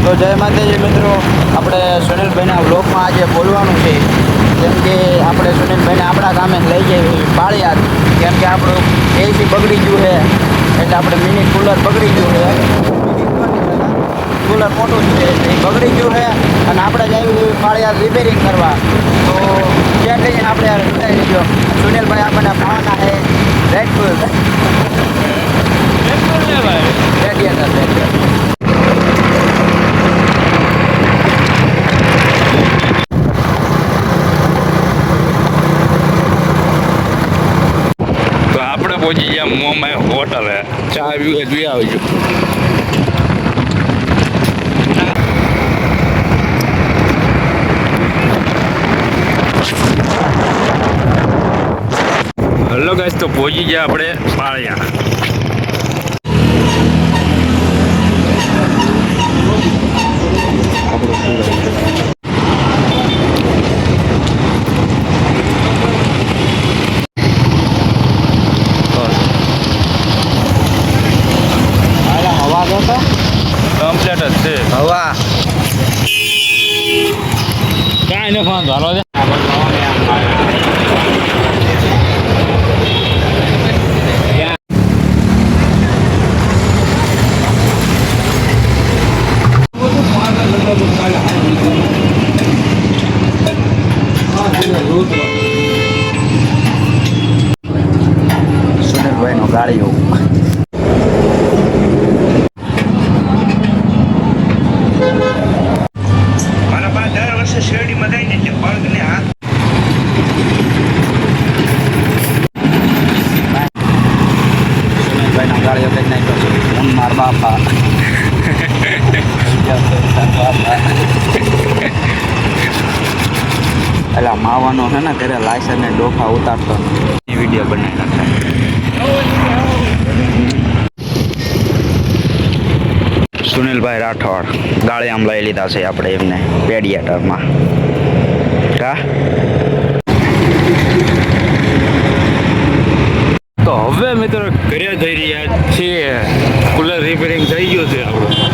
તો જય માતાજી મિત્રો, આપણે સુનિલભાઈના વ્લોગમાં આજે બોલવાનું છે. કેમ કે આપણે સુનિલભાઈને આપણા ગામે લઈ જઈએ પાળિયાદ. કેમ કે આપણું એસી બગડી ગયું છે, એટલે આપણે મિની કુલર બગડી ગયું છે. કુલર મોટું છે એ બગડી ગયું છે અને આપણે જ આવી પાળિયાદ રિપેરિંગ કરવા. તો ત્યાં જઈને આપણે વિચારી લીધો સુનિલભાઈ આપણને ભાવના છે રેડફુલ રેડિયેટર. આપણે પહોંચી ગયા મોમાય હોટલે, ચા પીવે જોઈ આવજો. હલો ગાઈસ, તો પહોંચી ગયા આપણે પાળિયા. કમ્પ્લેટ જ છે હવા કાંઈ ન ફોન ચાલો છે. સુનિલભાઈનો ગાડીઓ શેરડી મગાઈ ને એટલે પગ ને હાથ સુનિલભાઈનો ગાડીઓ કઈ નાખ્યો છે. હું માર બાપા એટલે માવાનો છે ને ઘરે લાયસન્સ ને ડોફા ઉતારતો એ વિડીયો બનાવી નાખે. સુનિલભાઈ રાઠોડ ગાળી આમ લઈ લીધા છે આપણે એમને રેડિયેટરમાં. કા તો હવે મિત્રો ઘરે જઈ રહ્યા છીએ. કુલર રિપેરિંગ થઈ ગયું છે આપણું.